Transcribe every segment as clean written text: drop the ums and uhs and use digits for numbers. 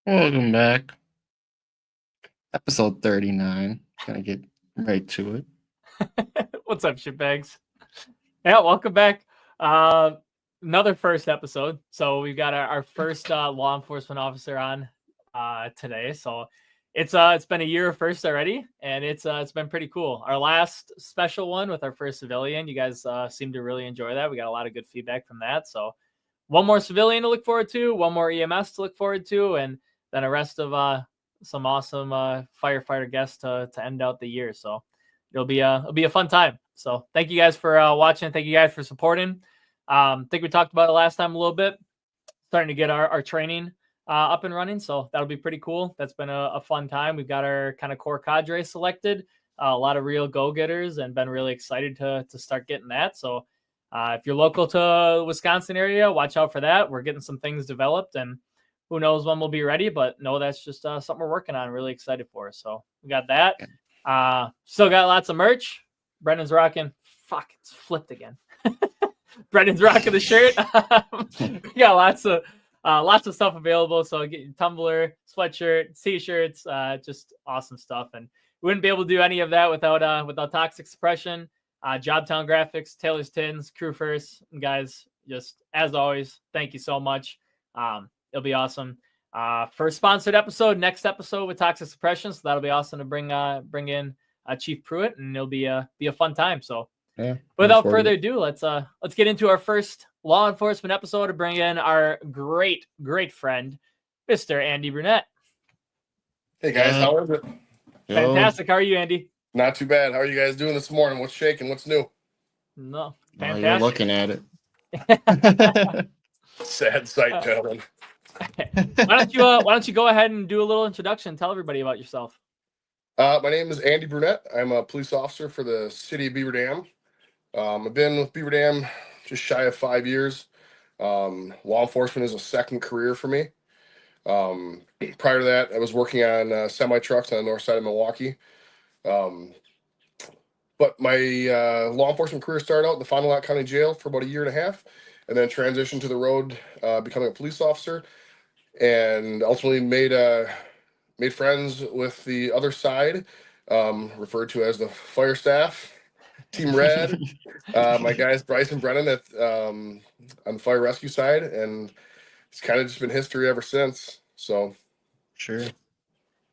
Welcome back. Episode 39. Gonna get right to it. What's up, shitbags? Yeah, welcome back. Uh, Another first episode. So we've got our first law enforcement officer on today. So it's been a year of first already, and it's been pretty cool. Our last special one with our first civilian, you guys seem to really enjoy that. We got a lot of good feedback from that. So one more civilian to look forward to, one more EMS to look forward to, and then a rest of some awesome firefighter guests to end out the year. So it'll be a fun time. So thank you guys for watching. Thank you guys for supporting. I think we talked about it last time a little bit. Starting to get our training up and running, so that'll be pretty cool. That's been a fun time. We've got our kind of core cadre selected, a lot of real go-getters, and been really excited to start getting that. So if you're local to the Wisconsin area, watch out for that. We're getting some things developed, and who knows when we'll be ready, but no, that's just something we're working on. Really excited for. So we got that. Still got lots of merch. Brendan's rocking. Fuck, it's flipped again. Brendan's rocking the shirt. We got lots of stuff available. So get your tumbler, sweatshirt, t-shirts, just awesome stuff. And we wouldn't be able to do any of that without Toxic Suppression, Jobtown Graphics, Taylor's Tins, Crew First. And guys, just as always, thank you so much. It'll be awesome. First sponsored episode, next episode with Toxic Suppression. So that'll be awesome to bring in Chief Pruitt, and it'll be a fun time. So Yeah. without further ado, let's get into our first law enforcement episode to bring in our great friend, Mr. Andy Brunet. Hey guys, how is it? Fantastic. How are you, Andy? Not too bad. How are you guys doing this morning? What's shaking? What's new? No, Fantastic. fantastic. You're looking at it. Sad sight, gentlemen. Why don't you go ahead and do a little introduction? Tell everybody about yourself. My name is Andy Brunet. I'm a police officer for the city of Beaver Dam. I've been with Beaver Dam just shy of 5 years. Law enforcement is a second career for me. Prior to that, I was working on semi-trucks on the north side of Milwaukee. But my law enforcement career started out in the Fond du Lac County Jail for about a year and a half, and then transitioned to the road, becoming a police officer, and ultimately made friends with the other side, referred to as the fire staff, Team Red. My guys Bryce and Brennan on the fire rescue side, and it's kind of just been history ever since. So, Sure.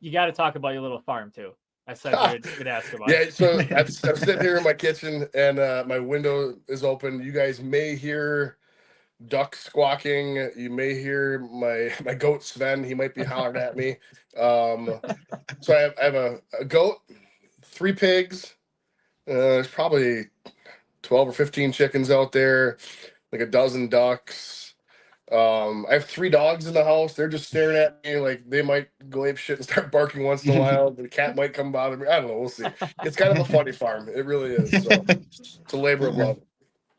You got to talk about your little farm too. I said you'd ask about yeah. it. So I'm sitting here in my kitchen, and my window is open. You guys may hear ducks squawking. You may hear my goat Sven. He might be hollering at me. So I have a goat, 3 pigs. There's probably 12 or 15 chickens out there, like a dozen ducks. I have 3 dogs in the house. They're just staring at me like they might go ape shit and start barking once in a while. The cat might come bother me. I don't know. We'll see. It's kind of a funny farm. It really is. So it's a labor of love.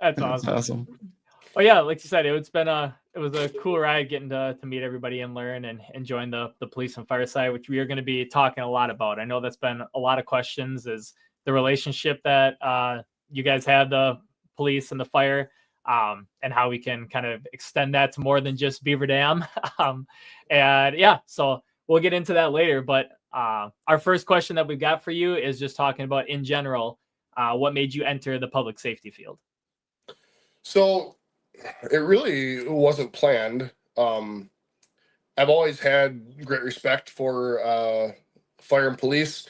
That's That's awesome. awesome. Oh yeah, like you said, it was a cool ride getting to meet everybody and learn and join the police and fire side, which we are going to be talking a lot about. I know that's been a lot of questions, is the relationship that you guys have, the police and the fire, and how we can kind of extend that to more than just Beaver Dam. And yeah, so we'll get into that later. But our first question that we've got for you is just talking about in general, what made you enter the public safety field? So it really wasn't planned. I've always had great respect for fire and police,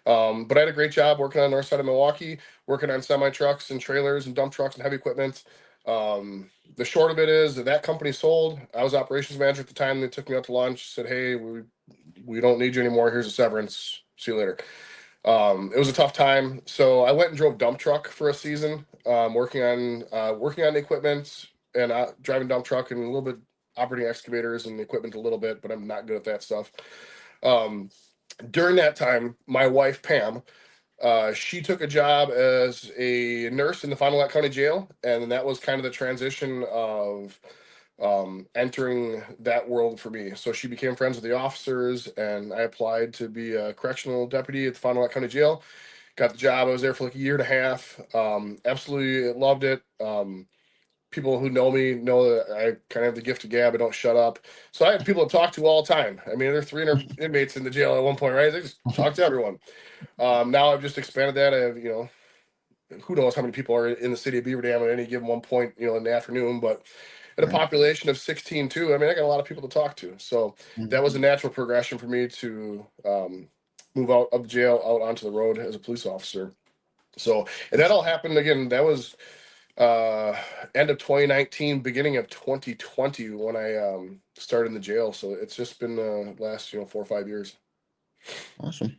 but I had a great job working on the north side of Milwaukee, working on semi-trucks and trailers and dump trucks and heavy equipment. The short of it is that company sold. I was operations manager at the time. They took me out to lunch, said, "Hey, we don't need you anymore. Here's a severance. See you later." It was a tough time, so I went and drove dump truck for a season, working on the equipment and driving dump truck and a little bit operating excavators and equipment a little bit, but I'm not good at that stuff. During that time, my wife Pam, she took a job as a nurse in the Fond du Lac County Jail, and that was kind of the transition of entering that world for me. So she became friends with the officers, and I applied to be a correctional deputy at the Fond du Lac County Jail. Got the job. I was there for like a year and a half. Absolutely loved it. people who know me know that I kind of have the gift of gab. I don't shut up. So I have people to talk to all the time. I mean, there are 300 inmates in the jail at one point, right? They just talk to everyone. Now I've just expanded that. I have, who knows how many people are in the city of Beaver Dam at any given one point, in the afternoon, but at a population of 16 too, I mean, I got a lot of people to talk to. So that was a natural progression for me to move out of jail out onto the road as a police officer. So, and that all happened again. That was end of 2019, beginning of 2020 when I started in the jail. So it's just been the last 4 or 5 years. Awesome.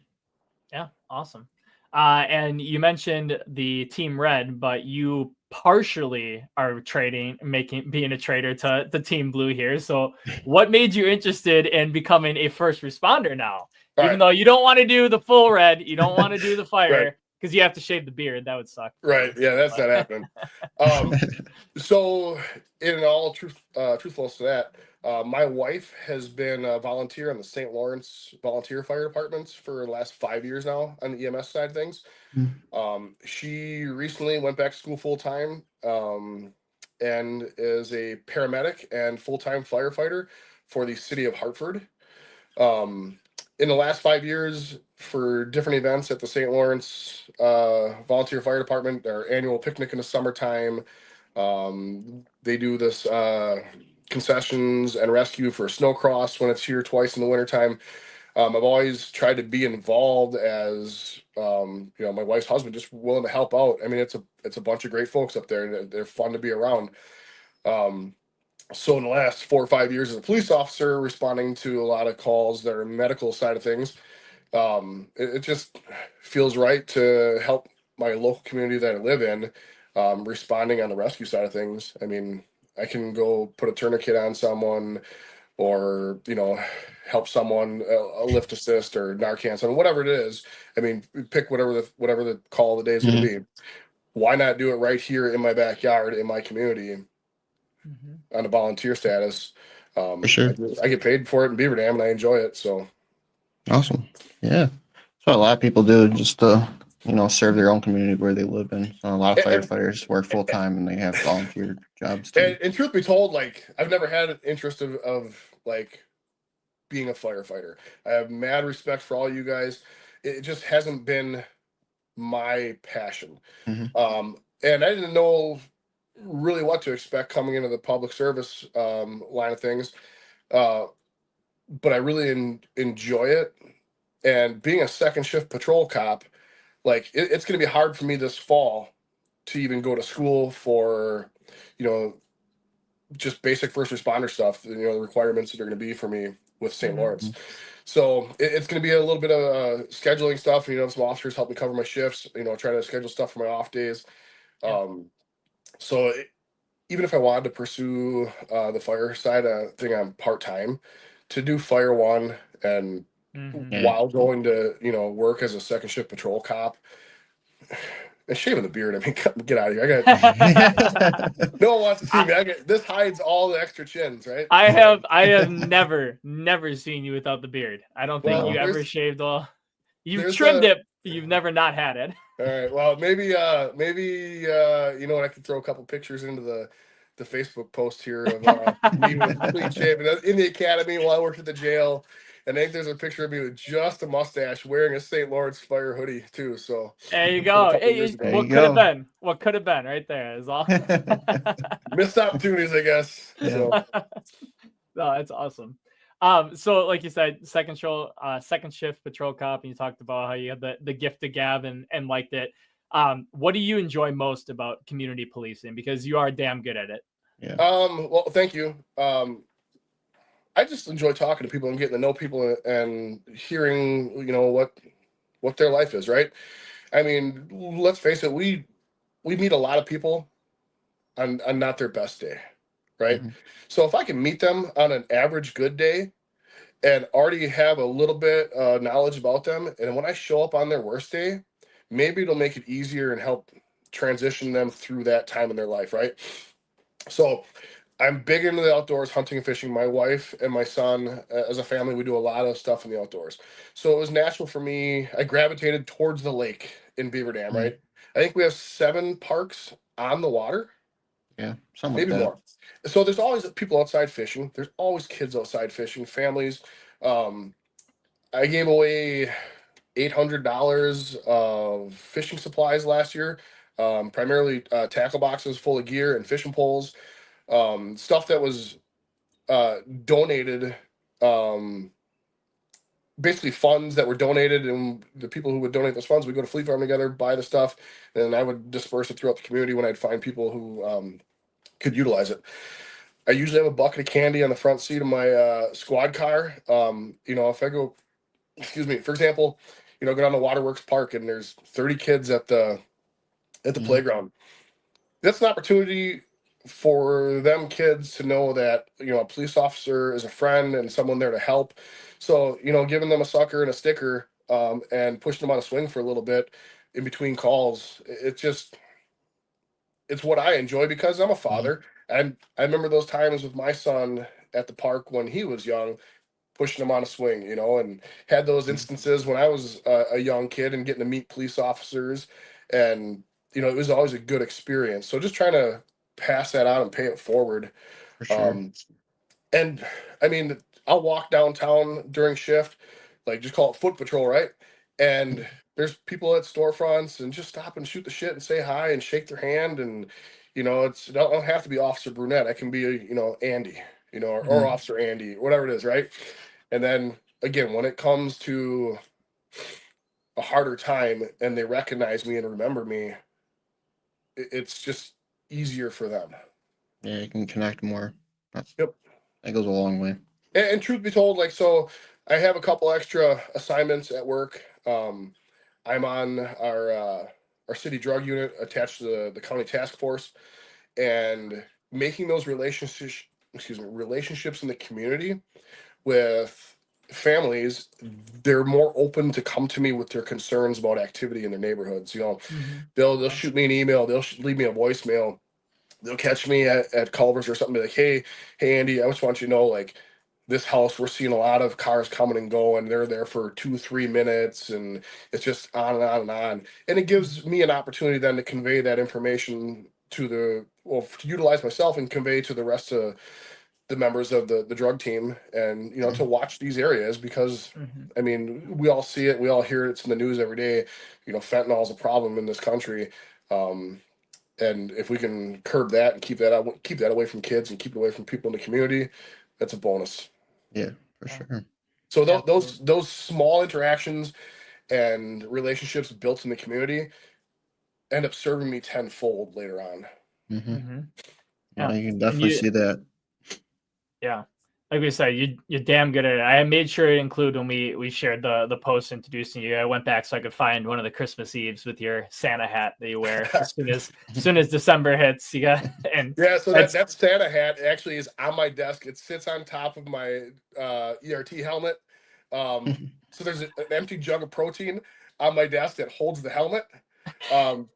Yeah, awesome. And you mentioned the Team Red, but you partially are being a trader to the Team Blue here. So what made you interested in becoming a first responder now? Even though you don't want to do the full red, you don't want to do the fire because you have to shave the beard. That would suck. Right. Yeah, that's not happening. So in all truthfulness to that, my wife has been a volunteer in the St. Lawrence Volunteer Fire Departments for the last 5 years now on the EMS side of things. She recently went back to school full time and is a paramedic and full-time firefighter for the city of Hartford. In the last 5 years, for different events at the St. Lawrence Volunteer Fire Department, their annual picnic in the summertime, they do this concessions and rescue for snowcross when it's here twice in the wintertime. I've always tried to be involved as my wife's husband, just willing to help out. I mean, it's a bunch of great folks up there, and they're fun to be around. So in the last 4 or 5 years as a police officer, responding to a lot of calls that are medical side of things, it just feels right to help my local community that I live in, responding on the rescue side of things. I mean, I can go put a tourniquet on someone, or help someone a lift assist or Narcan, something, whatever it is. I mean, pick whatever the call of the day is going to be. Why not do it right here in my backyard in my community? On a volunteer status. For sure. I get paid for it in Beaver Dam and I enjoy it. So awesome. Yeah. That's what a lot of people do, just to, serve their own community where they live in. So a lot of firefighters work full time and they have volunteer jobs too. And truth be told, like, I've never had an interest of like being a firefighter. I have mad respect for all you guys. It just hasn't been my passion. And I didn't know really what to expect coming into the public service line of things, but I really enjoy it. And being a second shift patrol cop, like it's going to be hard for me this fall to even go to school for just basic first responder stuff, the requirements that are going to be for me with St. Lawrence. So it's going to be a little bit of scheduling stuff. Some officers help me cover my shifts, try to schedule stuff for my off days. So even if I wanted to pursue the fire side thing on part-time, to do fire one and while going to work as a second shift patrol cop, and shaving the beard, I mean, get out of here. No one wants to see me. This hides all the extra chins, right? I have never seen you without the beard. I don't think you ever shaved all. You've trimmed it. You've never not had it. All right. Well, maybe I could throw a couple pictures into the Facebook post here of me with clean shaven in the academy while I worked at the jail. And I think there's a picture of me with just a mustache wearing a St. Lawrence Fire hoodie too. So there you go. What could have been right there is all. Missed opportunities, I guess. Yeah. So. No, that's awesome. So like you said, second shift patrol cop, and you talked about how you had the gift of gab and liked it. What do you enjoy most about community policing? Because you are damn good at it. Yeah. Well, thank you. I just enjoy talking to people and getting to know people and hearing, what their life is, right? I mean, let's face it, we meet a lot of people on not their best day, right? So if I can meet them on an average good day and already have a little bit knowledge about them, and when I show up on their worst day, maybe it'll make it easier and help transition them through that time in their life, right? So I'm big into the outdoors, hunting and fishing. My wife and my son, as a family, we do a lot of stuff in the outdoors. So it was natural for me. I gravitated towards the lake in Beaver Dam, right? I think we have 7 parks on the water. Yeah, something like maybe that. more. So there's always people outside fishing. There's always kids outside fishing, families. Um, I gave away $800 of fishing supplies last year, primarily tackle boxes full of gear and fishing poles, stuff that was donated, um, basically funds that were donated, and the people who would donate those funds would go to Fleet Farm together, buy the stuff, and I would disperse it throughout the community when I'd find people who could utilize it. I usually have a bucket of candy on the front seat of my squad car. If I go, excuse me, for example, go down to Waterworks Park and there's 30 kids at the Mhm. playground. That's an opportunity for them kids to know that a police officer is a friend and someone there to help. So giving them a sucker and a sticker, and pushing them on a swing for a little bit in between calls. It's what I enjoy because I'm a Mhm. father. And I remember those times with my son at the park when he was young, pushing him on a swing, and had those Mhm. instances when I was a young kid and getting to meet police officers. And, it was always a good experience. So just trying to pass that on and pay it forward. For sure. Um, and I mean, I'll walk downtown during shift, like just call it foot patrol, right? And there's people at storefronts and just stop and shoot the shit and say hi and shake their hand. And, it don't have to be Officer Brunet. I can be, Andy, or Mhm. Officer Andy, whatever it is, right? And then again, when it comes to a harder time and they recognize me and remember me, it's just easier for them. Yeah, you can connect more. That's, Yep. that goes a long way. And truth be told, like, so I have a couple extra assignments at work. I'm on our city drug unit attached to the county task force, and making those relationships in the community with families. They're more open to come to me with their concerns about activity in their neighborhoods. Mhm. They'll Yeah. shoot me an email, they'll leave me a voicemail, they'll catch me at Culver's or something, be like, hey Andy, I just want you to know, like, this house, we're seeing a lot of cars coming and go, and they're there for 2-3 minutes, and it's just on and on and on. And it gives Mhm. me an opportunity then to convey that information to utilize myself and convey to the rest of the members of the drug team, and to Mhm. watch these areas, because Mhm. I mean, we all see it, we all hear it, it's in the news every day. Fentanyl is a problem in this country. um, and if we can curb that and keep that away from kids and keep it away from people in the community, that's a bonus. Yeah, for Yeah. sure. So Absolutely. those small interactions and relationships built in the community end up serving me tenfold later on. Hmm. Mhm. Yeah, Yeah. you can And definitely see that. yeah, like we said, you're damn good at it. I made sure to include when we shared the post introducing you. I went back so I could find one of the Christmas Eves with your Santa hat that you wear as soon as December hits. You got and Yeah, so that's that Santa hat actually is on my desk. It sits on top of my ERT helmet. So there's an empty jug of protein on my desk that holds the helmet.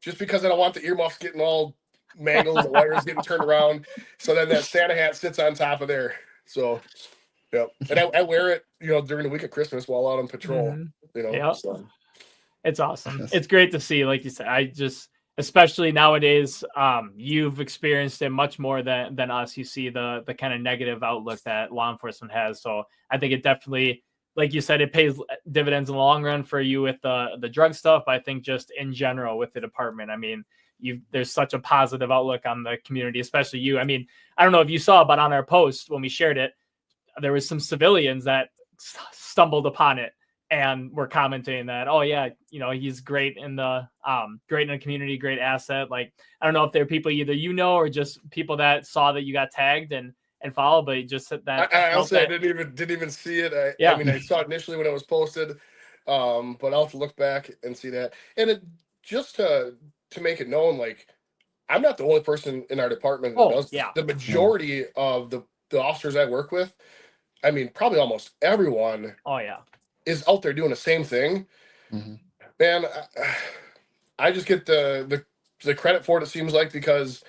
Just because I don't want the earmuffs getting all mangled and the wires getting turned around. So then that Santa hat sits on top of there. So yeah, and I wear it, during the week of Christmas while out on patrol. Mhm. You know, Yeah. so It's awesome. That's- It's great to see, like you said. I just, especially nowadays, you've experienced it much more than us. You see the kind of negative outlook that law enforcement has. So I think it definitely, like you said, it pays dividends in the long run for you with the drug stuff. But I think just in general with the department, I mean, there's such a positive outlook on the community, especially you. I mean, I don't know if you saw, but on our post when we shared it, there was some civilians that stumbled upon it and were commenting that, oh yeah, he's great in the community, great asset. Like, I don't know if they're people either or just people that saw that you got tagged and followed, but just said that I felt honestly, I that. didn't even see it. I Yeah. mean, I saw it initially when it was posted, but I'll have to look back and see that. And it just to make it known, like, I'm not the only person in our department that Oh does this. yeah. The no. majority of the officers I work with, I mean, probably almost everyone Oh yeah. is out there doing the same thing. Hmm. Man, I just get the credit for it. It seems like, because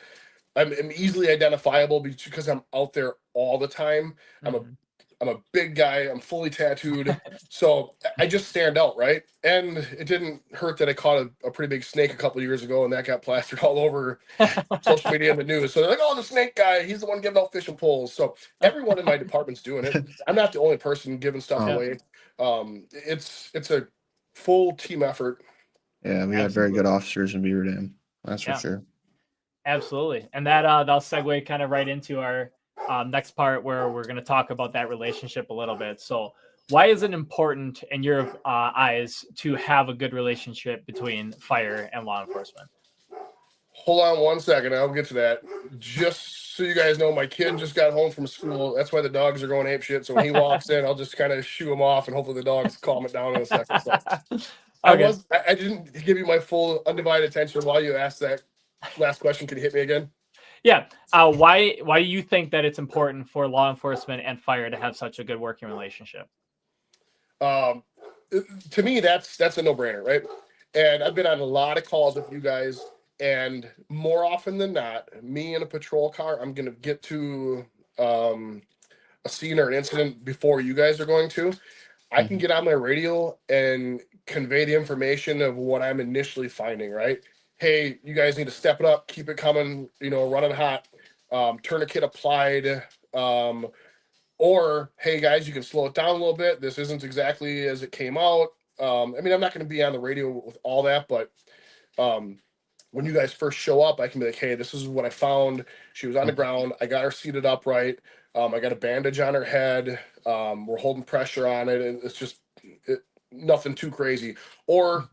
I'm easily identifiable because I'm out there all the time. I'm a Mhm. I'm a big guy. I'm fully tattooed. So I just stand out, right? And it didn't hurt that I caught a pretty big snake a couple of years ago, and that got plastered all over social media and the news. So they're like, "Oh, the snake guy, he's the one giving out fishing poles." So everyone in my department's doing it. I'm not the only person giving stuff Oh. away. It's a full team effort. Yeah, we got very good officers in Beaver Dam. That's for sure. Absolutely. And that'll segue kind of right into our next part where we're going to talk about that relationship a little bit. So why is it important in your eyes to have a good relationship between fire and law enforcement? Hold on one second. I'll get to that. Just so you guys know, my kid just got home from school. That's why the dogs are going apeshit. So when he walks in, I'll just kind of shoo him off, and hopefully the dogs calm it down in a second. So Okay. I didn't give you my full undivided attention while you asked that last question. Could you hit me again? Yeah. Why do you think that it's important for law enforcement and fire to have such a good working relationship? To me, that's a no-brainer, right? And I've been on a lot of calls with you guys, and more often than not, me in a patrol car, I'm gonna get to a scene or an incident before you guys are going to. I can get on my radio and convey the information of what I'm initially finding, right? Hey, you guys need to step it up, keep it coming, running hot, tourniquet applied, or hey guys, you can slow it down a little bit. This isn't exactly as it came out. I'm not going to be on the radio with all that, but when you guys first show up, I can be like, hey, this is what I found. She was on the ground. I got her seated upright. I got a bandage on her head. We're holding pressure on it, and it's just nothing too crazy. Or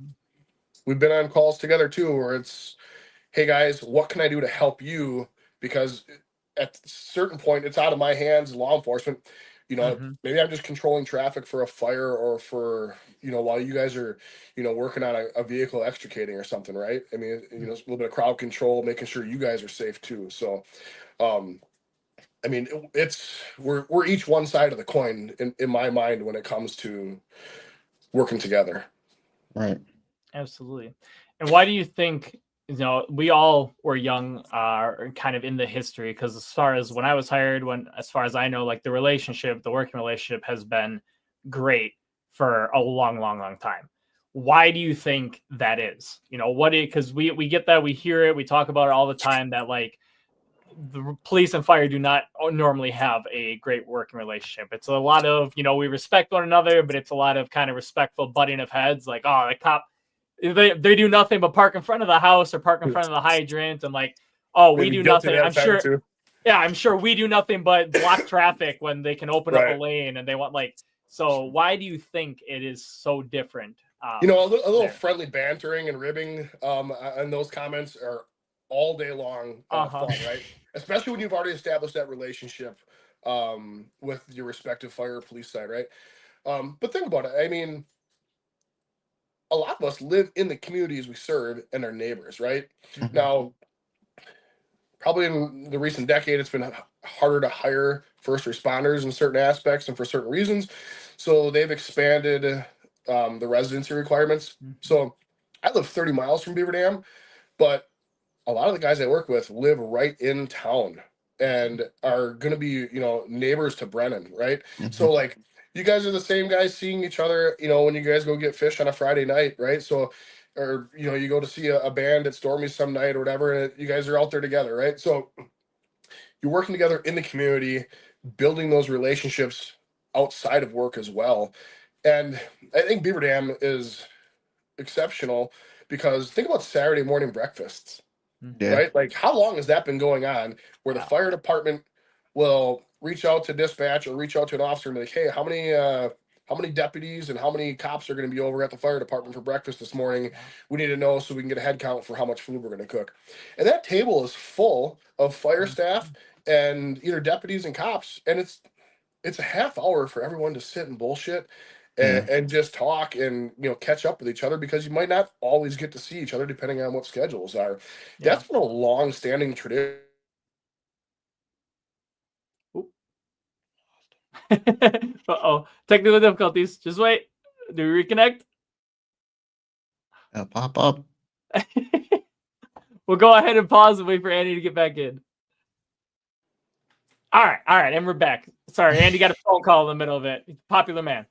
we've been on calls together too, where it's, hey guys, what can I do to help you? Because at a certain point, it's out of my hands, law enforcement. Maybe I'm just controlling traffic for a fire or for, while you guys are, working on a vehicle extricating or something, right? I mean, it's a little bit of crowd control, making sure you guys are safe too. So, we're each one side of the coin in my mind when it comes to working together. Right. Absolutely. And why do you think, we all were young, kind of in the history, because as far as when I was hired, as far as I know, like the working relationship has been great for a long, long, long time. Why do you think that is? Because we get that, we hear it, we talk about it all the time, that like the police and fire do not normally have a great working relationship. It's a lot of, we respect one another, but it's a lot of kind of respectful butting of heads. Like, oh, the cop, they do nothing but park in front of the house or park in front of the hydrant, and like, oh, we do nothing. I'm sure. Too. Yeah, I'm sure we do nothing but block traffic when they can open up a lane, and they want So why do you think it is so different? A little friendly bantering and ribbing and those comments are all day long fun, right? Especially when you've already established that relationship with your respective fire or police side, right? But think about it. I mean, a lot of us live in the communities we serve and our neighbors, right? Now, probably in the recent decade, it's been harder to hire first responders in certain aspects and for certain reasons. So they've expanded the residency requirements. So I live 30 miles from Beaver Dam, but a lot of the guys I work with live right in town and are going to be, neighbors to Brennan, right? So like, you guys are the same guys seeing each other, when you guys go get fish on a Friday night, right? So, or, you go to see a band at Stormy some night or whatever, and you guys are out there together, right? So you're working together in the community, building those relationships outside of work as well. And I think Beaver Dam is exceptional because think about Saturday morning breakfasts, right? Like how long has that been going on where the fire department will reach out to dispatch or reach out to an officer and be like, hey, how many deputies and how many cops are going to be over at the fire department for breakfast this morning? We need to know so we can get a head count for how much food we're going to cook. And that table is full of fire staff and either deputies and cops. And it's a half hour for everyone to sit and bullshit and just talk and, catch up with each other because you might not always get to see each other depending on what schedules are. Yeah. That's been a long-standing tradition. Uh-oh. Technical difficulties. Just wait. Do we reconnect? Pop up. We'll go ahead and pause and wait for Andy to get back in. All right. And we're back. sorry, Andy got a phone call in the middle of it. Popular man.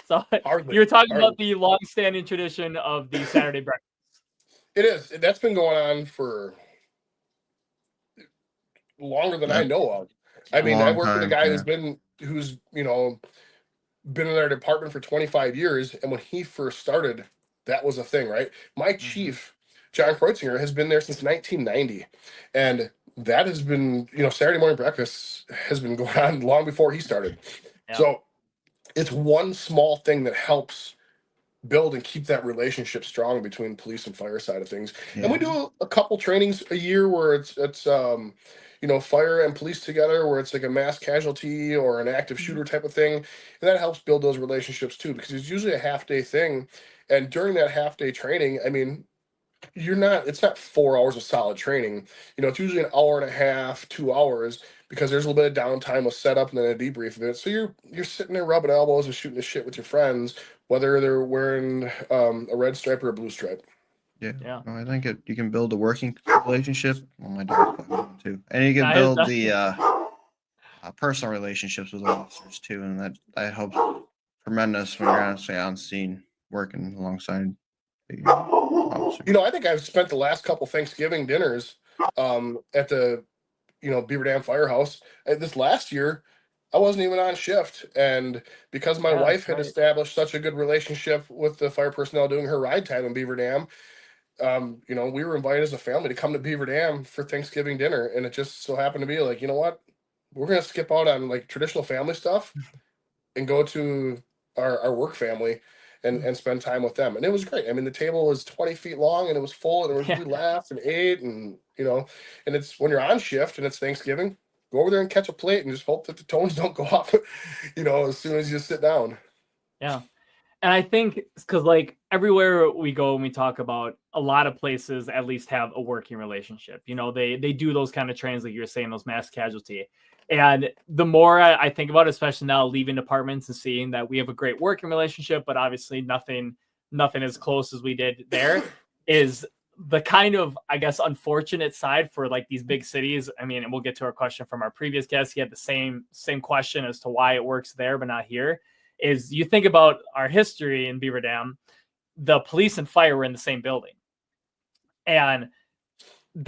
So Hardly. you were talking about the long-standing tradition of the Saturday breakfast. It is. That's been going on for longer than I know of. I mean, I work with a guy who's been in our department for 25 years, and when he first started, that was a thing, right? My chief, John Kreutzinger, has been there since 1990, and that has been, Saturday morning breakfast has been going on long before he started. Yeah. So it's one small thing that helps build and keep that relationship strong between police and fire side of things. And we do a couple trainings a year where it's fire and police together, where it's like a mass casualty or an active shooter type of thing, and that helps build those relationships too, because it's usually a half-day thing. And during that half-day training, I mean, it's not 4 hours of solid training. It's usually an hour and a half, 2 hours, because there's a little bit of downtime with setup and then a debrief of it. So you're sitting there rubbing elbows and shooting the shit with your friends, whether they're wearing a red stripe or a blue stripe. Yeah. No, I think you can build a working relationship. Well, my dog's playing one too, and you can build the personal relationships with officers too, and that helps tremendous when you're honestly on scene working alongside the officer. I think I've spent the last couple Thanksgiving dinners at the Beaver Dam Firehouse. This last year, I wasn't even on shift, and because my wife had established such a good relationship with the fire personnel doing her ride time in Beaver Dam, we were invited as a family to come to Beaver Dam for Thanksgiving dinner, and it just so happened to be like, you know what, we're gonna skip out on like traditional family stuff and go to our work family and spend time with them. And it was great. I mean, the table was 20 feet long and it was full, and we laughed and ate, and and it's when you're on shift and it's Thanksgiving, go over there and catch a plate and just hope that the tones don't go off, as soon as you sit down. Yeah. And I think because like everywhere we go and we talk about, a lot of places at least have a working relationship. They do those kind of trains, like you were saying, those mass casualty. And the more I think about it, especially now leaving departments and seeing that we have a great working relationship, but obviously nothing as close as we did there, is the kind of, I guess, unfortunate side for like these big cities. I mean, and we'll get to our question from our previous guest. He had the same question as to why it works there, but not here. Is you think about our history in Beaver Dam, the police and fire were in the same building. And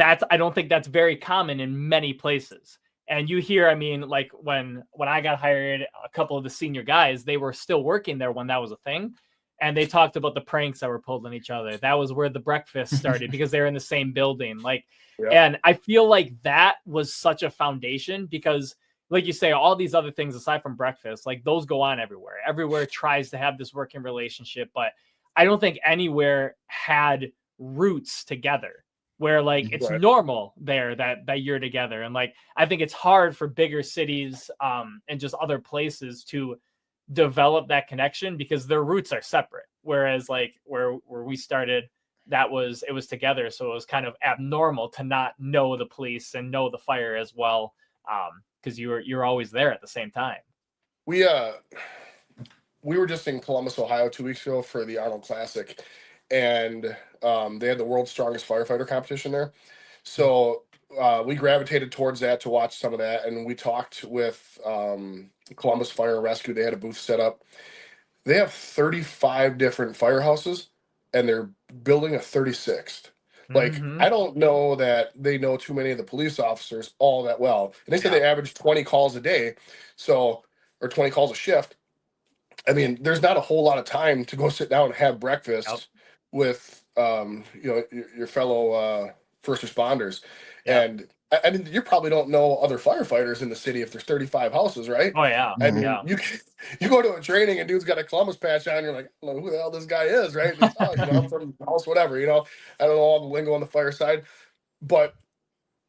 I don't think that's very common in many places. And you hear, I mean, like when I got hired, a couple of the senior guys, they were still working there when that was a thing. And they talked about the pranks that were pulled on each other. That was where the breakfast started because they're in the same building. And I feel like that was such a foundation because, like you say, all these other things aside from breakfast, like those go on everywhere. Everywhere tries to have this working relationship, but I don't think anywhere had roots together where like it's normal there that you're together. And like, I think it's hard for bigger cities and just other places to develop that connection because their roots are separate. Whereas like where we started, it was together. So it was kind of abnormal to not know the police and know the fire as well. Because you're always there at the same time. We were just in Columbus, Ohio 2 weeks ago for the Arnold Classic, and they had the world's strongest firefighter competition there. So we gravitated towards that to watch some of that, and we talked with Columbus Fire and Rescue. They had a booth set up. They have 35 different firehouses, and they're building a 36th. Like, I don't know that they know too many of the police officers all that well. And they said they average 20 calls a day, or 20 calls a shift. I mean, there's not a whole lot of time to go sit down and have breakfast with, your fellow first responders. And I mean, you probably don't know other firefighters in the city if there's 35 houses, right? Oh yeah. I mean, you go to a training and dude's got a Columbus patch on, you're like, I don't know who the hell this guy is, right? And he's, I'm from house, whatever, I don't know all the lingo on the fire side, but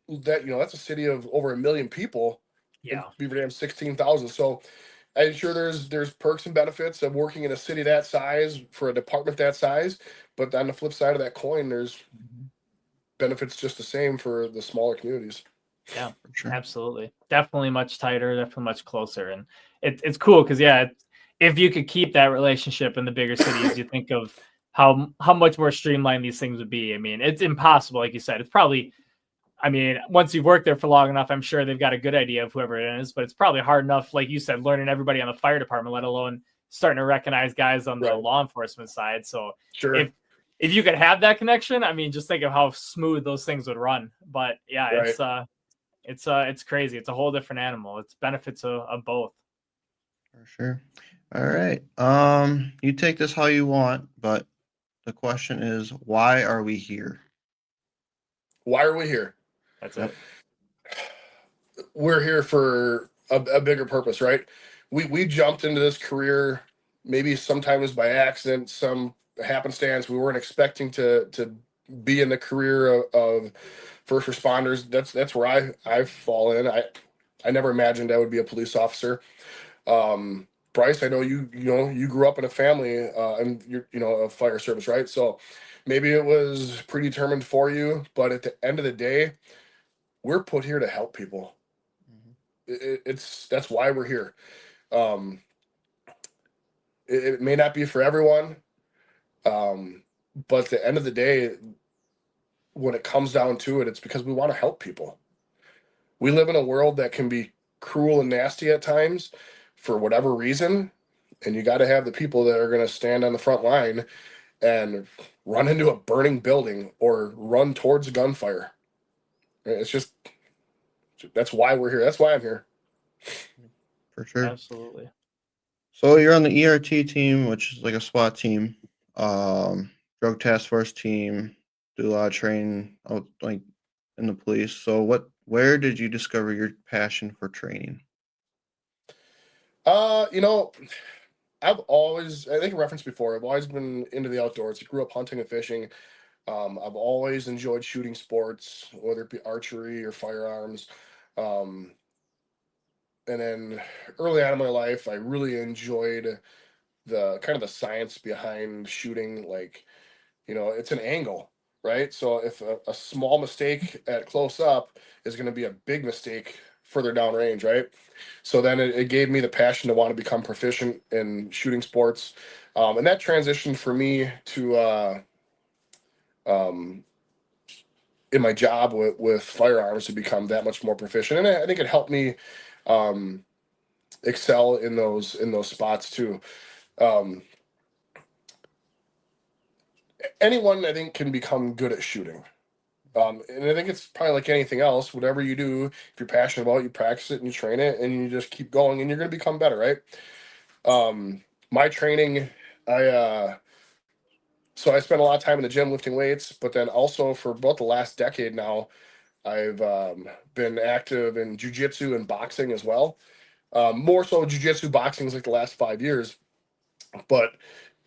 that, that's a city of over 1 million people. Yeah. Beaver Dam 16,000. So I'm sure there's perks and benefits of working in a city that size for a department that size, but on the flip side of that coin, there's benefits just the same for the smaller communities. Yeah, sure. Absolutely. Definitely much tighter, definitely much closer. And it's cool because, if you could keep that relationship in the bigger cities, you think of how much more streamlined these things would be. I mean, it's impossible. Like you said, it's probably I mean, once you've worked there for long enough, I'm sure they've got a good idea of whoever it is, but it's probably hard enough, like you said, learning everybody on the fire department, let alone starting to recognize guys on the law enforcement side. So sure. If you could have that connection, I mean, just think of how smooth those things would run. But yeah, it's crazy. It's a whole different animal. It's benefits of both. For sure. All right. You take this how you want, but the question is, why are we here? Why are we here? That's it. We're here for a bigger purpose, right? We jumped into this career maybe sometimes by accident, some happenstance. We weren't expecting to be in the career of first responders. That's where I fall in. I never imagined I would be a police officer. Bryce, I know you grew up in a family and you're a fire service, right? So maybe it was predetermined for you, but at the end of the day, we're put here to help people. That's why we're here. It may not be for everyone, but at the end of the day, when it comes down to it, it's because we want to help people. We live in a world that can be cruel and nasty at times for whatever reason, and you got to have the people that are going to stand on the front line and run into a burning building or run towards gunfire. It's just, that's why we're here. That's why I'm here. For sure. Absolutely. So you're on the ERT team, which is like a SWAT team, drug task force team, do a lot of training out like in the police. So where did you discover your passion for training? I've always, I think I referenced before, I've always been into the outdoors. I grew up hunting and fishing. I've always enjoyed shooting sports, whether it be archery or firearms. Um, and then early on in my life, I really enjoyed the kind of the science behind shooting. Like, it's an angle, right? So if a small mistake at close up is going to be a big mistake further down range, right? So then it gave me the passion to want to become proficient in shooting sports. And that transitioned for me to um, in my job with firearms to become that much more proficient. And I think it helped me um, excel in those spots too. Um, Anyone I think can become good at shooting. And I think it's probably like anything else. Whatever you do, if you're passionate about it, you practice it and you train it and you just keep going and you're going to become better, right? My training, I so I spent a lot of time in the gym lifting weights, but then also for about the last decade now, I've been active in jujitsu and boxing as well. More so jujitsu, boxing is like the last 5 years, but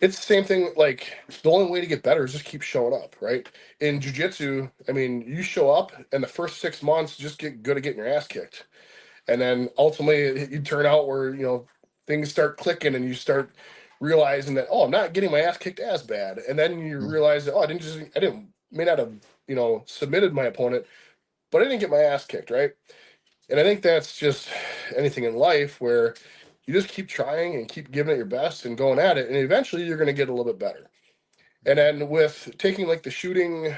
it's the same thing. Like the only way to get better is just keep showing up, right? In jujitsu, I mean, you show up and the first 6 months, just get good at getting your ass kicked. And then ultimately you turn out where, things start clicking and you start realizing that, oh, I'm not getting my ass kicked as bad. And then you realize that, oh, may not have, submitted my opponent, but I didn't get my ass kicked, right? And I think that's just anything in life where you just keep trying and keep giving it your best and going at it. And eventually you're going to get a little bit better. And then with taking like the shooting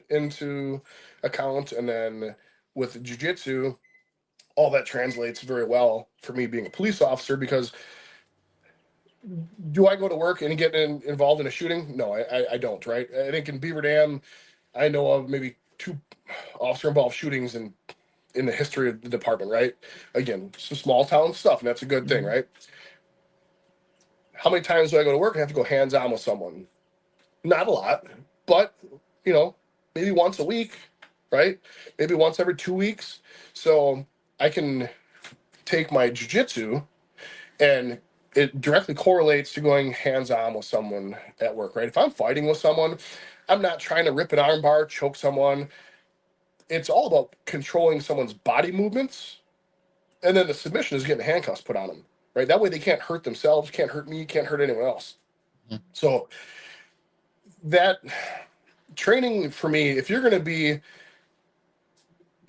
into account and then with jujitsu, all that translates very well for me being a police officer because do I go to work and get involved in a shooting? No, I don't, right? I think in Beaver Dam, I know of maybe 2 officer involved shootings in the history of the department, right? Again, some small town stuff, and that's a good thing, right? How many times do I go to work and have to go hands on with someone? Not a lot, but maybe once a week, right? Maybe once every 2 weeks. So I can take my jujitsu and it directly correlates to going hands on with someone at work, right? If I'm fighting with someone, I'm not trying to rip an arm bar, choke someone. It's all about controlling someone's body movements. And then the submission is getting handcuffs put on them, right? That way they can't hurt themselves, can't hurt me, can't hurt anyone else. So that training for me, if you're going to be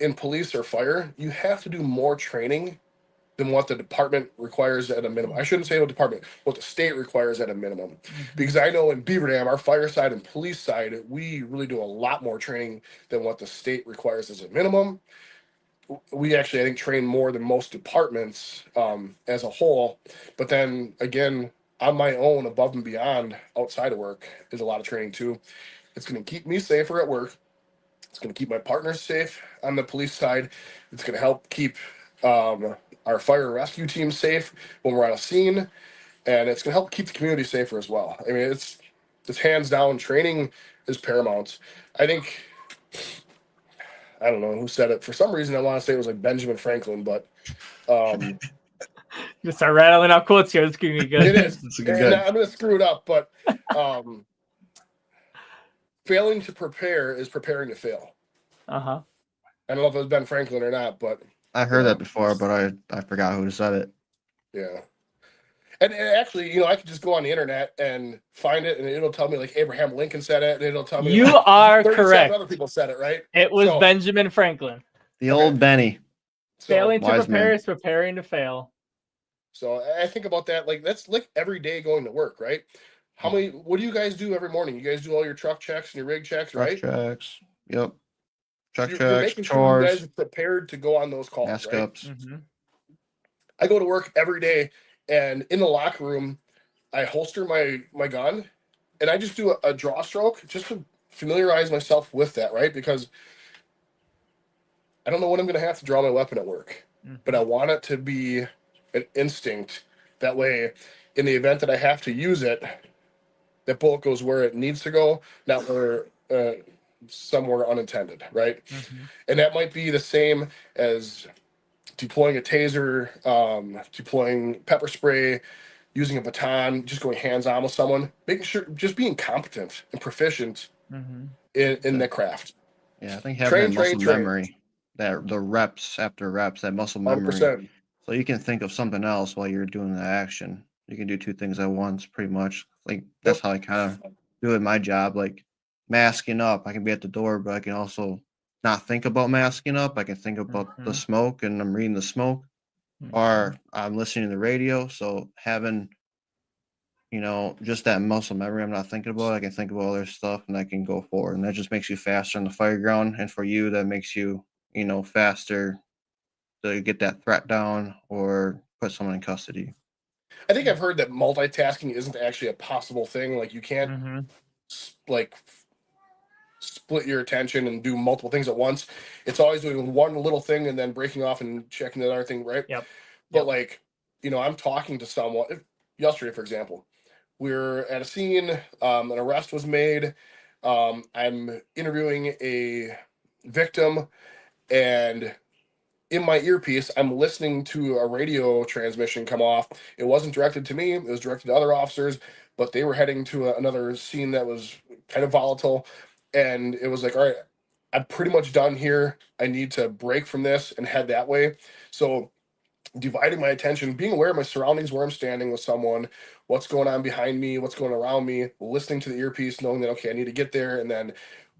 in police or fire, you have to do more training than what the department requires at a minimum. I shouldn't say what department, what the state requires at a minimum. Because I know in Beaver Dam, our fire side and police side, we really do a lot more training than what the state requires as a minimum. We actually, I think, train more than most departments as a whole. But then again, on my own, above and beyond, outside of work, is a lot of training too. It's going to keep me safer at work. It's going to keep my partners safe on the police side. It's going to help keep our fire and rescue team safe when we're on a scene, and it's going to help keep the community safer as well. I mean, it's hands down. Training is paramount. I think. I don't know who said it. For some reason, I want to say it was like Benjamin Franklin, but you start rattling out quotes here. It's gonna be good. It is. It's And good. I'm going to screw it up, but failing to prepare is preparing to fail. Uh-huh. I don't know if it was Ben Franklin or not, but I heard that before, but I forgot who said it. yeah. And actually, I could just go on the internet and find it, and it'll tell me like Abraham Lincoln said it, and it'll tell me You like, are 37 correct. other people said it, right? It was So- Benjamin Franklin. The old Benny. So, Failing to wise prepare man. is preparing to fail. so I think about that. Like that's like every day going to work, right? How many? What do you guys do every morning? You guys do all your truck checks and your rig checks, Truck right? checks. Yep. Truck You're checks, making sure you guys chores, are prepared to go on those calls, mask right? ups. Mm-hmm. I go to work every day, and in the locker room, I holster my gun, and I just do a draw stroke just to familiarize myself with that, right? Because I don't know when I'm going to have to draw my weapon at work, but I want it to be an instinct. That way, in the event that I have to use it, that bullet goes where it needs to go, not where somewhere unintended, right? Mm-hmm. And that might be the same as deploying a taser, deploying pepper spray, using a baton, just going hands-on with someone, making sure, just being competent and proficient Mm-hmm. in the craft. Yeah, I think having that muscle train. memory, that the reps after reps, that muscle memory, 100%. so you can think of something else while you're doing the action. You can do two things at once, pretty much. Like that's how I kind of do it in my job. Like masking up, I can be at the door, but I can also not think about masking up. I can think about the smoke, and I'm reading the smoke, or I'm listening to the radio. So having just that muscle memory, I'm not thinking about it. I can think about other stuff, and I can go forward, and that just makes you faster on the fire ground. And for you, that makes you faster to get that threat down or put someone in custody. I think I've heard that multitasking isn't actually a possible thing. Like you can't like split your attention and do multiple things at once. It's always doing one little thing and then breaking off and checking the other thing, right? Yep. But like, I'm talking to someone. Yesterday, for example, we're at a scene. An arrest was made. I'm interviewing a victim, and in my earpiece, I'm listening to a radio transmission come off. It wasn't directed to me. It was directed to other officers, but they were heading to another scene that was kind of volatile. And it was like, all right, I'm pretty much done here. I need to break from this and head that way. So dividing my attention, being aware of my surroundings, where I'm standing with someone, what's going on behind me, what's going around me, listening to the earpiece, knowing that, okay, I need to get there. And then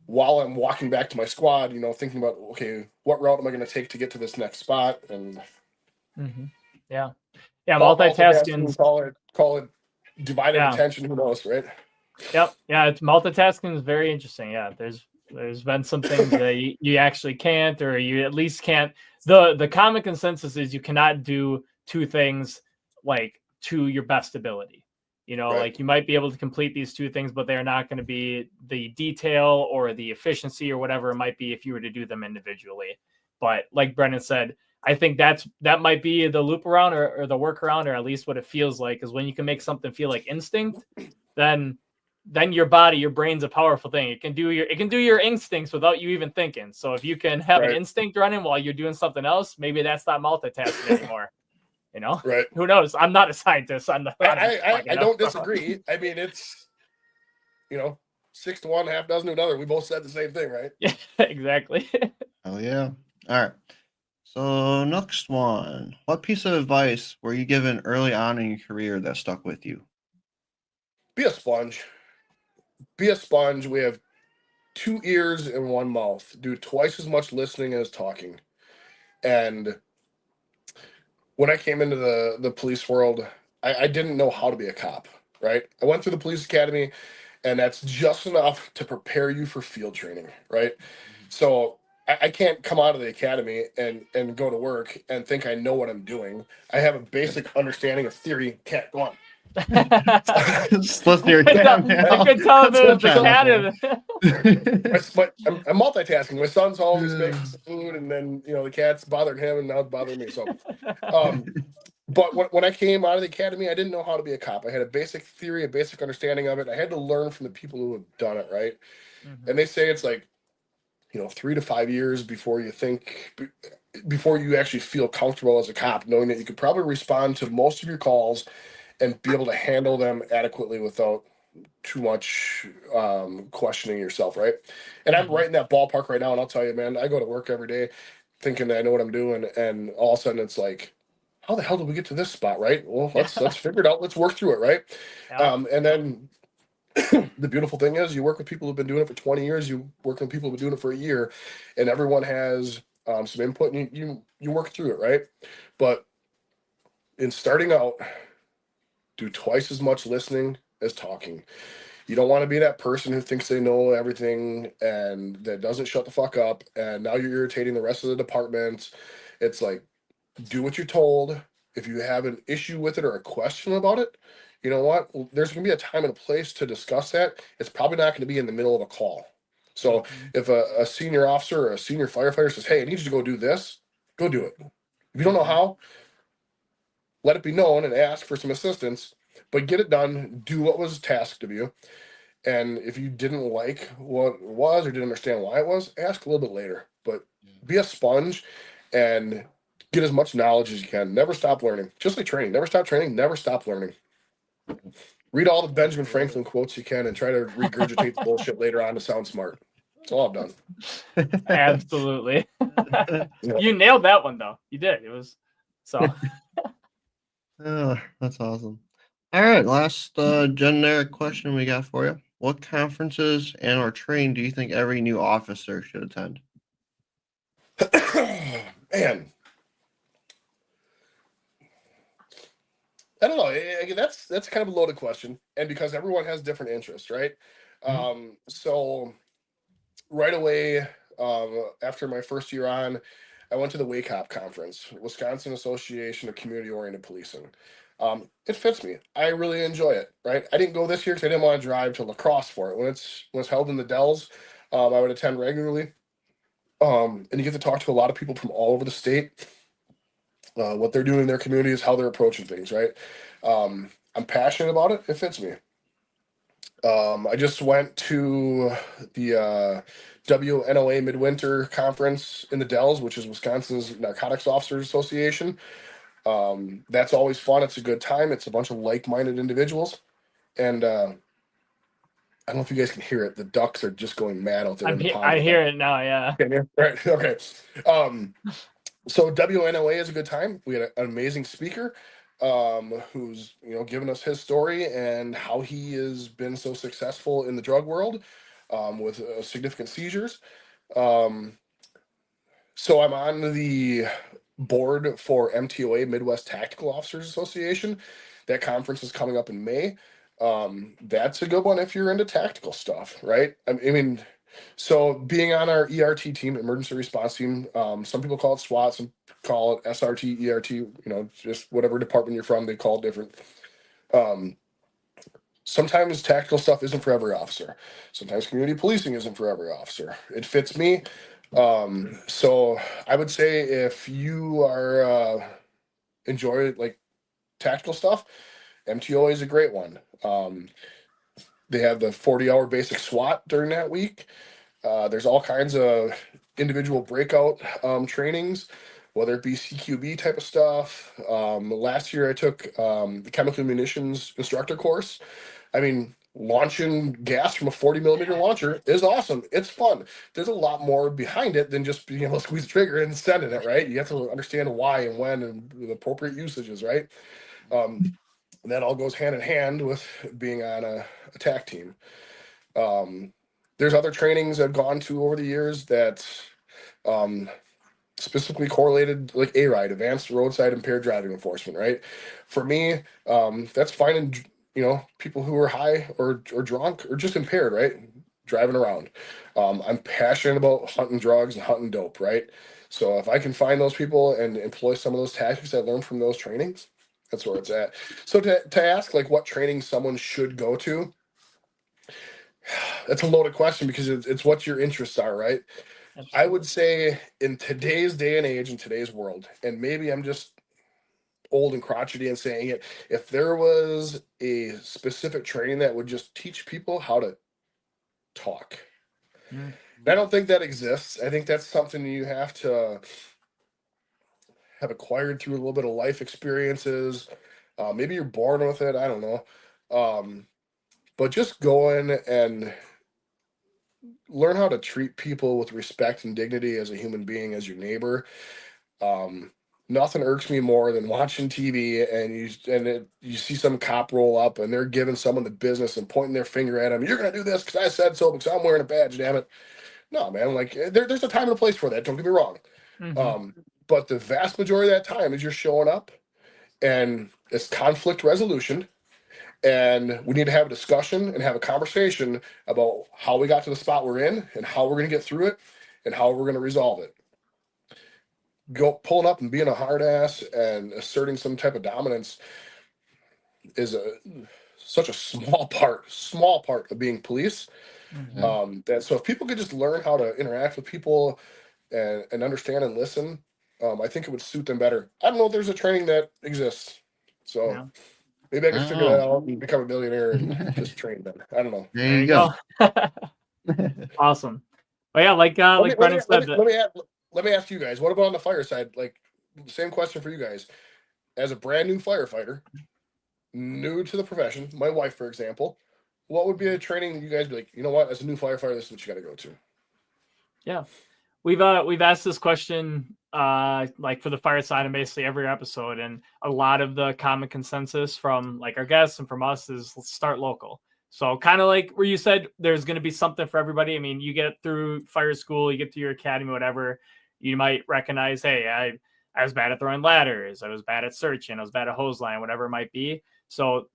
while I'm walking back to my squad, thinking about, okay, what route am I going to take to get to this next spot? And yeah, multitasking. Call it divided attention. Who knows, right? Yep. Yeah, it's multitasking is very interesting. Yeah, there's been some things that you actually can't, or you at least can't. The common consensus is you cannot do two things like to your best ability. Right. Like you might be able to complete these two things, but they're not going to be the detail or the efficiency or whatever it might be if you were to do them individually. But like Brennan said, I think that might be the loop around or the workaround, or at least what it feels like, is when you can make something feel like instinct, then your brain's a powerful thing. It can do your instincts without you even thinking. So if you can have an instinct running while you're doing something else, maybe that's not multitasking anymore. Right. Who knows? I'm not a scientist. I'm not. I don't disagree. I mean, it's 6 to 1, half dozen to another. We both said the same thing, right? Yeah, exactly. Oh yeah. All right. So next one. What piece of advice were you given early on in your career that stuck with you? Be a sponge. Be a sponge. We have 2 ears and 1 mouth. Do twice as much listening as talking. And when I came into the police world, I didn't know how to be a cop, right? I went through the police academy, and that's just enough to prepare you for field training, right? So I can't come out of the academy and go to work and think I know what I'm doing. I have a basic understanding of theory. Cat, go on. Just listen to your I cat could tell That's the what Chad cat is. I'm multitasking. My son's home, he's making some food, and then the cat's bothering him, and now it's bothering me. So, but when I came out of the academy, I didn't know how to be a cop. I had a basic theory, a basic understanding of it. I had to learn from the people who have done it, right? Mhm. And they say it's like 3 to 5 years before you actually feel comfortable as a cop, knowing that you could probably respond to most of your calls and be able to handle them adequately without too much questioning yourself, right? And I'm right in that ballpark right now, and I'll tell you, man, I go to work every day thinking that I know what I'm doing, and all of a sudden it's like, how the hell did we get to this spot, right? Well, let's figure it out. Let's work through it, right? Yeah. And then the beautiful thing is, you work with people who've been doing it for 20 years. You work with people who've been doing it for a year, and everyone has some input, and you work through it, right? But in starting out, do twice as much listening as talking. You don't want to be that person who thinks they know everything and that doesn't shut the fuck up. And now you're irritating the rest of the department. It's like, do what you're told. If you have an issue with it or a question about it, you know what? There's going to be a time and a place to discuss that. It's probably not going to be in the middle of a call. So if a senior officer or a senior firefighter says, hey, I need you to go do this, go do it. If you don't know how, let it be known and ask for some assistance, but get it done. Do what was tasked of you. And if you didn't like what it was or didn't understand why it was, ask a little bit later. But be a sponge and get as much knowledge as you can. Never stop learning. Just like training. Never stop training. Never stop learning. Read all the Benjamin Franklin quotes you can and try to regurgitate the bullshit later on to sound smart. That's all I've done. Absolutely. You nailed that one though. You did. It was so. Oh, that's awesome. All right, last generic question we got for you. What conferences and or training do you think every new officer should attend? Man, I don't know. That's kind of a loaded question, and because everyone has different interests, right? So right away, after my first year on, I went to the WACOP conference, Wisconsin Association of Community Oriented Policing. It fits me. I really enjoy it. Right. I didn't go this year because I didn't want to drive to La Crosse for it. When it's held in the Dells, I would attend regularly. And you get to talk to a lot of people from all over the state. What they're doing in their communities, how they're approaching things. Right. I'm passionate about it. It fits me. I just went to the WNOA Midwinter Conference in the Dells, which is Wisconsin's Narcotics Officers Association. That's always fun. It's a good time. It's a bunch of like-minded individuals. And I don't know if you guys can hear it. The ducks are just going mad out there in the pond. I hear it now, yeah. Right. Okay. So WNOA is a good time. We had an amazing speaker who's given us his story and how he has been so successful in the drug world with significant seizures. So I'm on the board for MTOA, Midwest Tactical Officers Association. That conference is coming up in May. That's a good one if you're into tactical stuff, right? I mean, so being on our ERT team, emergency response team, some people call it SWAT, some call it SRT, ERT, just whatever department you're from, they call it different. Sometimes tactical stuff isn't for every officer. Sometimes community policing isn't for every officer. It fits me. So I would say if you are enjoy like tactical stuff, MTO is a great one. They have the 40-hour basic SWAT during that week. There's all kinds of individual breakout trainings, whether it be CQB type of stuff. Last year I took the chemical munitions instructor course. I mean, launching gas from a 40 millimeter launcher is awesome. It's fun. There's a lot more behind it than just being able to squeeze the trigger and sending it, right? You have to understand why and when and the appropriate usages, right? And that all goes hand in hand with being on a attack team. There's other trainings I've gone to over the years that specifically correlated like ARIDE, Advanced Roadside Impaired Driving Enforcement, right? For me, that's finding, people who are high or drunk or just impaired, right? Driving around. I'm passionate about hunting drugs and hunting dope, right? So if I can find those people and employ some of those tactics I learned from those trainings, that's where it's at. So to ask like what training someone should go to, that's a loaded question because it's what your interests are, right? I would say in today's day and age, in today's world, and maybe I'm just old and crotchety and saying it, if there was a specific training that would just teach people how to talk. Mm. I don't think that exists. I think that's something you have to have acquired through a little bit of life experiences. Maybe you're born with it. I don't know. But just go in and learn how to treat people with respect and dignity as a human being, as your neighbor. Nothing irks me more than watching TV and you see some cop roll up and they're giving someone the business and pointing their finger at them. You're gonna do this because I said so because I'm wearing a badge. Damn it! No, man. Like there's a time and a place for that. Don't get me wrong. But the vast majority of that time is you're showing up and it's conflict resolution. And we need to have a discussion and have a conversation about how we got to the spot we're in and how we're going to get through it and how we're going to resolve it. Pulling up and being a hard ass and asserting some type of dominance is such a small part of being police. That so if people could just learn how to interact with people and understand and listen, I think it would suit them better. I don't know if there's a training that exists, so. Yeah. Maybe I can figure that out and become a millionaire and just train them. I don't know. There you go. Awesome. Well, yeah, like Brennan said. Let me ask you guys. What about on the fire side? Like, same question for you guys. As a brand new firefighter, new to the profession, my wife, for example, what would be a training you guys be like? You know what? As a new firefighter, this is what you got to go to. Yeah, we've asked this question like for the fire side in basically every episode, and a lot of the common consensus from like our guests and from us is let's start local. So kind of like where you said there's going to be something for everybody. I mean, you get through fire school, you get to your academy, whatever, you might recognize, hey, I was bad at throwing ladders, I was bad at searching, I was bad at hose line, whatever it might be. So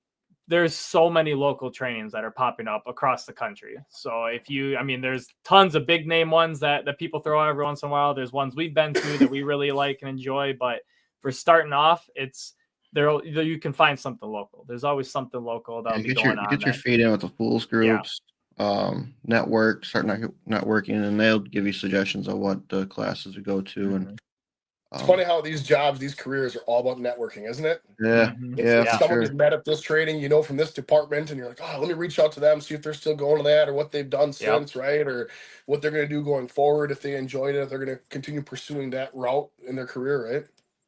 there's so many local trainings that are popping up across the country. So there's tons of big name ones that people throw out every once in a while. There's ones we've been to that we really like and enjoy, but for starting off, it's there. You can find something local. There's always something local that'll be going on. Get your feet in with the fools groups, network, start networking, and they'll give you suggestions of what classes to go to. And it's funny how these jobs, these careers are all about networking, isn't it? Yeah. If someone you've met at this training, from this department, and you're like, oh, let me reach out to them, see if they're still going to that or what they've done since, right? Or what they're going to do going forward. If they enjoyed it, if they're going to continue pursuing that route in their career, right?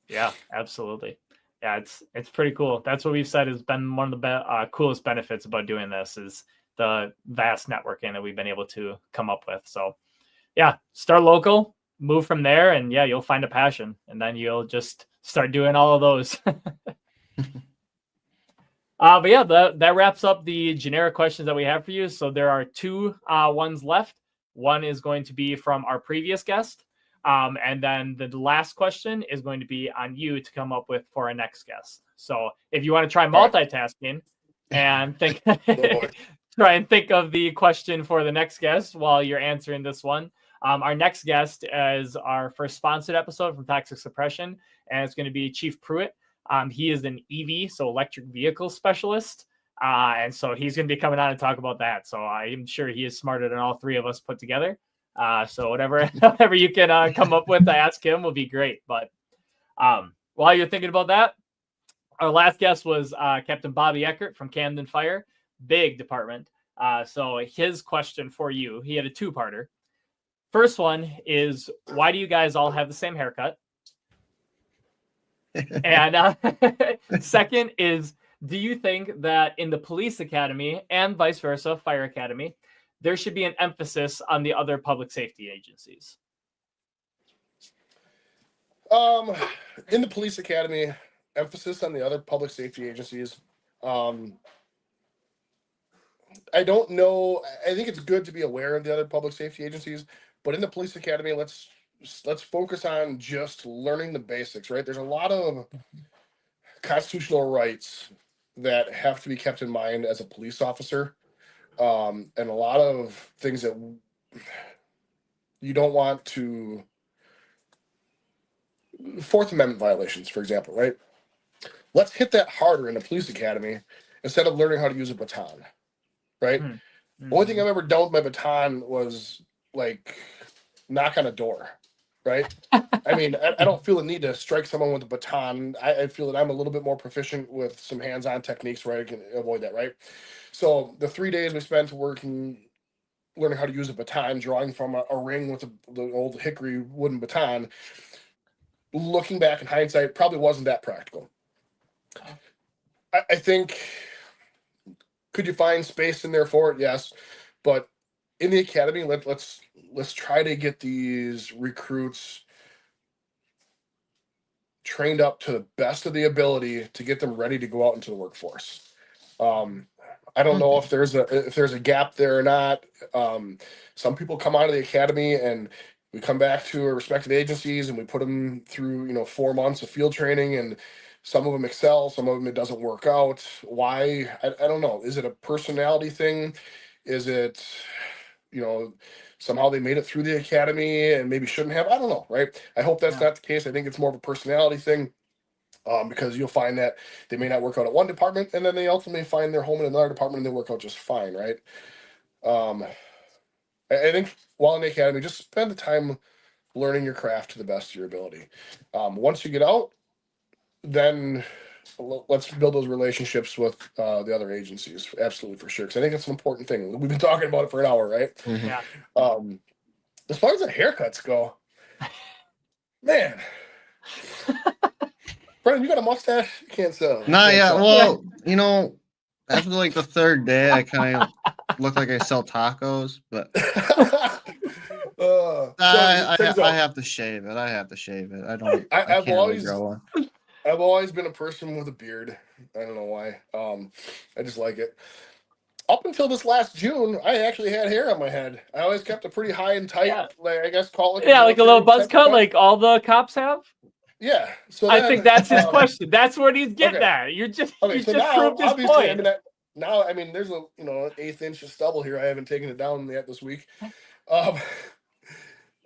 Yeah, absolutely. Yeah, it's pretty cool. That's what we've said has been one of the coolest benefits about doing this is the vast networking that we've been able to come up with. So yeah, start local, move from there, and you'll find a passion, and then you'll just start doing all of those. But yeah, that wraps up the generic questions that we have for you. So there are two ones left. One is going to be from our previous guest, and then the last question is going to be on you to come up with for our next guest. So if you want to try multitasking and think, try and think of the question for the next guest while you're answering this one. Our next guest is our first sponsored episode from Toxic Suppression, and it's going to be Chief Pruitt. He is an EV, so electric vehicle specialist, and so he's going to be coming on and talk about that. So I'm sure he is smarter than all three of us put together. So whatever you can come up with to ask him will be great. But while you're thinking about that, our last guest was Captain Bobby Eckert from Camden Fire, big department. So his question for you, he had a two-parter. First one is, why do you guys all have the same haircut? And second is, do you think that in the police academy and vice versa, fire academy, there should be an emphasis on the other public safety agencies? In the police academy, emphasis on the other public safety agencies. I don't know. I think it's good to be aware of the other public safety agencies, but in the police academy, let's let's focus on just learning the basics, right? There's a lot of constitutional rights that have to be kept in mind as a police officer, and a lot of things that you don't want to. Fourth Amendment violations, for example, right? Let's hit that harder in the police academy instead of learning how to use a baton, right? Mm-hmm. Only thing I've ever done with my baton was like knock on a door, right? I mean, I don't feel the need to strike someone with a baton. I feel that I'm a little bit more proficient with some hands-on techniques where I can avoid that, right? So the 3 days we spent working, learning how to use a baton, drawing from a ring with the old hickory wooden baton, looking back in hindsight, probably wasn't that practical. I think, could you find space in there for it? Yes, but in the academy, let's try to get these recruits trained up to the best of the ability to get them ready to go out into the workforce. I don't know if there's a gap there or not. Some people come out of the academy and we come back to our respective agencies and we put them through 4 months of field training, and some of them excel, some of them it doesn't work out. Why? I don't know. Is it a personality thing? Is it somehow they made it through the academy and maybe shouldn't have? I don't know, right? I hope that's not the case. I think it's more of a personality thing. Because you'll find that they may not work out at one department, and then they ultimately find their home in another department and they work out just fine, right? I think while in the academy, just spend the time learning your craft to the best of your ability. Once you get out, then let's build those relationships with the other agencies. Absolutely, for sure, because I think it's an important thing. We've been talking about it for an hour, right? Mm-hmm. Yeah. As far as the haircuts go, man. Brendan, you got a mustache? You can't sell. Nah, yeah. Well, after like the third day, I kind of look like I sell tacos, but I have to shave it. I don't. I I've can't always really grow one. I've always been a person with a beard. I don't know why. I just like it. Up until this last June, I actually had hair on my head. I always kept a pretty high and tight, like I guess call it. Like a little buzz cut, like all the cops have. Yeah. So I think that's his question. That's what he's getting at. You just so now, proved his obviously, point. I mean, there's a 1/8 inch of stubble here. I haven't taken it down yet this week.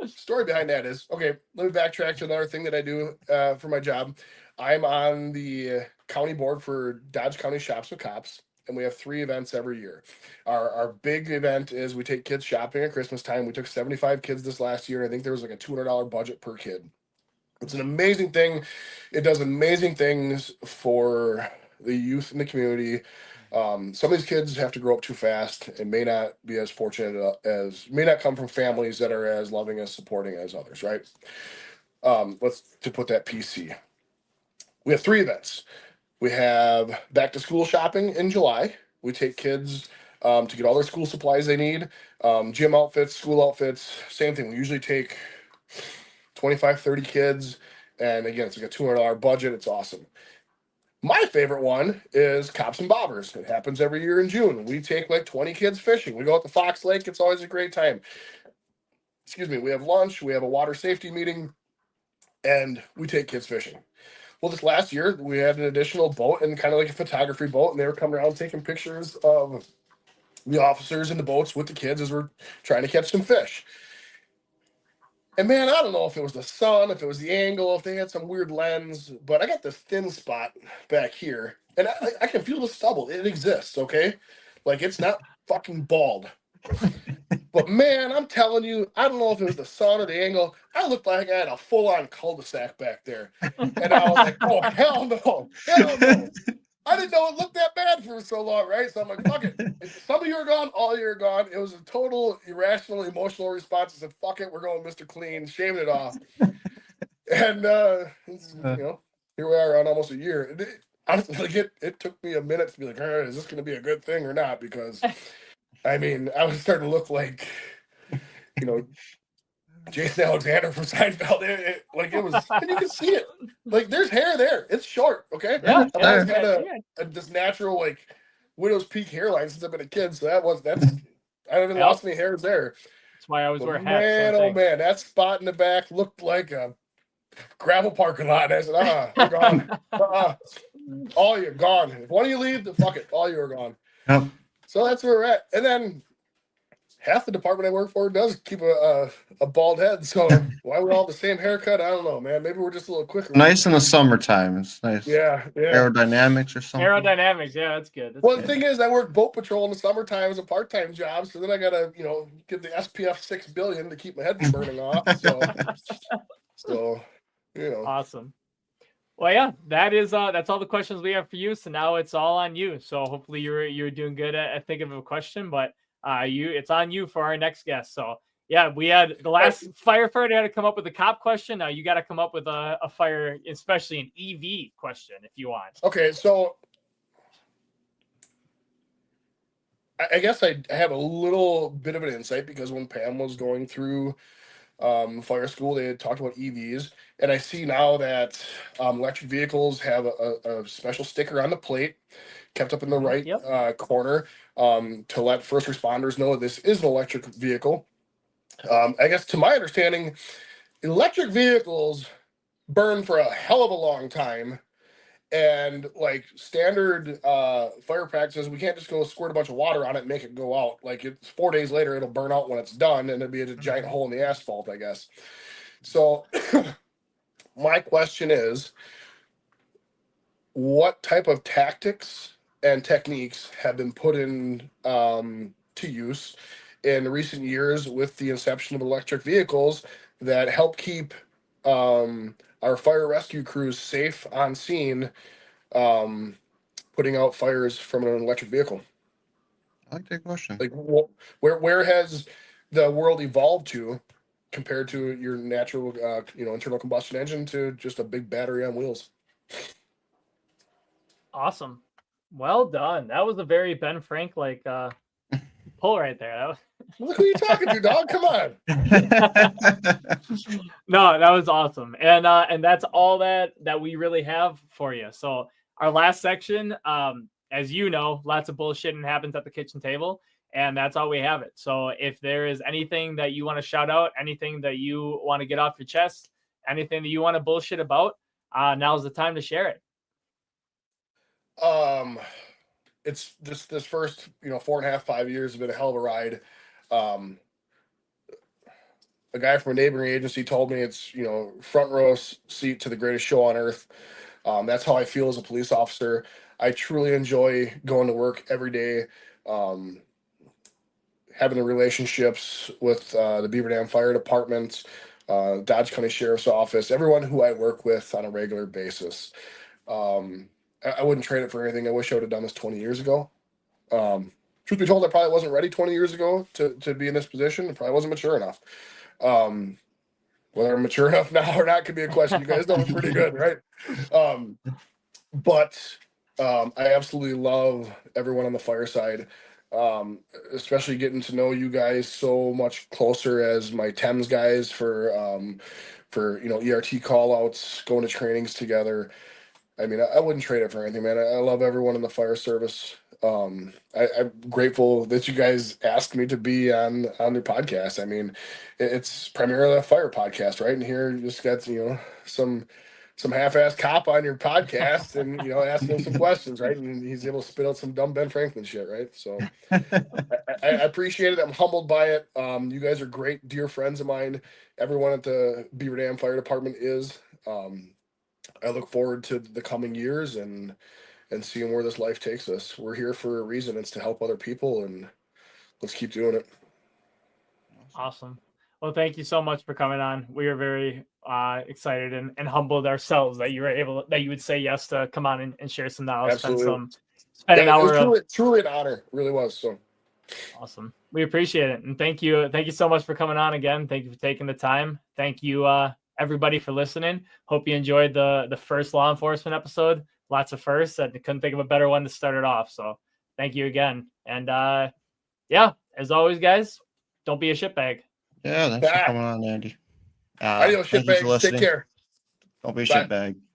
Story behind that is, okay, let me backtrack to another thing that I do for my job. I'm on the county board for Dodge County Shops with Cops, and we have 3 events every year. Our big event is we take kids shopping at Christmas time. We took 75 kids this last year. I think there was like a $200 budget per kid. It's an amazing thing. It does amazing things for the youth in the community. Some of these kids have to grow up too fast and may not be as fortunate may not come from families that are as loving, as supporting as others, right? To put that PC. We have 3 events. We have back to school shopping in July. We take kids to get all their school supplies they need, gym outfits, school outfits, same thing. We usually take 25, 30 kids. And again, it's like a $200 budget. It's awesome. My favorite one is Cops and Bobbers. It happens every year in June. We take like 20 kids fishing. We go out to Fox Lake. It's always a great time. Excuse me. We have lunch. We have a water safety meeting. And we take kids fishing. Well, this last year, we had an additional boat and kind of like a photography boat. And they were coming around taking pictures of the officers in the boats with the kids as we're trying to catch some fish. And man, I don't know if it was the sun, if it was the angle, if they had some weird lens, but I got this thin spot back here, and I can feel the stubble. It exists, okay? Like, it's not fucking bald. But man, I'm telling you, I don't know if it was the sun or the angle. I looked like I had a full-on cul-de-sac back there. And I was like, oh, hell no. Hell no. I didn't know it looked that bad for so long, right? So I'm like, fuck it. If some of you are gone, all of you are gone. It was a total irrational, emotional response. I said, fuck it, we're going Mr. Clean, shaving it off. And, here we are on almost a year. Honestly, it took me a minute to be like, all right, is this going to be a good thing or not? Because, I mean, I was starting to look like, Jason Alexander from Seinfeld. It was, and you can see it. Like, there's hair there. It's short, okay? Yeah, I've always had this natural, like, widow's peak hairline since I've been a kid. So I haven't lost any hairs there. why I always wear hats. Man, oh man, that spot in the back looked like a gravel parking lot. I said, we're gone. All you're gone. If one of you leave, then fuck it. All you are gone. Yep. So that's where we're at. And then half the department I work for does keep a bald head. So why we all have the same haircut? I don't know, man. Maybe we're just a little quicker. Nice in the summertime. It's nice. Yeah. Aerodynamics or something. Aerodynamics, yeah, that's good. The thing is, I work boat patrol in the summertime as a part-time job, so then I gotta, get the SPF 6 billion to keep my head from burning off. So, Awesome. Well, yeah, that's all the questions we have for you. So now it's all on you. So hopefully you're doing good at thinking of a question, but it's on you for our next guest. So yeah, we had the last firefighter had to come up with a cop question. Now you got to come up with a fire, especially an EV question if you want. Okay, so I guess I have a little bit of an insight because when Pam was going through fire school, they had talked about EVs, and I see now that electric vehicles have a special sticker on the plate kept up in the right corner to let first responders know this is an electric vehicle. I guess to my understanding, electric vehicles burn for a hell of a long time. And like standard fire practices, we can't just go squirt a bunch of water on it and make it go out. Like it's 4 days later, it'll burn out when it's done, and it'll be a giant hole in the asphalt, I guess. So my question is, what type of tactics and techniques have been put in to use in recent years with the inception of electric vehicles that help keep our fire rescue crews safe on scene, putting out fires from an electric vehicle? I like that question. Like, where has the world evolved to compared to your natural, internal combustion engine to just a big battery on wheels? Awesome. Well done. That was a very Ben Frank pull right there. Look who you're talking to, dog. Come on. No, that was awesome. And that's all that we really have for you. So our last section, as you know, lots of bullshitting happens at the kitchen table, and that's all we have it. So if there is anything that you want to shout out, anything that you want to get off your chest, anything that you want to bullshit about, now's the time to share it. It's this first 4.5, 5 years have been a hell of a ride. A guy from a neighboring agency told me it's front row seat to the greatest show on earth. That's how I feel as a police officer. I truly enjoy going to work every day, having the relationships with the Beaver Dam Fire Department, Dodge County Sheriff's Office, everyone who I work with on a regular basis. I wouldn't trade it for anything. I wish I would have done this 20 years ago. Truth be told, I probably wasn't ready 20 years ago to be in this position. I probably wasn't mature enough. Whether I'm mature enough now or not could be a question. You guys know me pretty good, right? But I absolutely love everyone on the fire side, especially getting to know you guys so much closer as my Thames guys for ERT call outs, going to trainings together. I mean, I wouldn't trade it for anything, man. I love everyone in the fire service. I'm grateful that you guys asked me to be on their podcast. I mean, it's primarily a fire podcast, right? And here you just got some half-assed cop on your podcast, and asking him some questions, right? And he's able to spit out some dumb Ben Franklin shit, right? So I appreciate it. I'm humbled by it. You guys are great, dear friends of mine. Everyone at the Beaver Dam Fire Department is. I look forward to the coming years and seeing where this life takes us. We're here for a reason. It's to help other people, and let's keep doing it. Awesome. Well, thank you so much for coming on. We are very excited and humbled ourselves that you would say yes to come on and share some knowledge. Absolutely. Spend an hour. It was truly an honor. It really was. So awesome. We appreciate it. And thank you so much for coming on again. Thank you for taking the time. Thank you, everybody, for listening. Hope you enjoyed the first law enforcement episode. Lots of firsts. I couldn't think of a better one to start it off. So thank you again. And as always, guys, don't be a shitbag. Yeah, thanks for coming on, Andy. Adios, shitbags. Take care. Don't be a shitbag.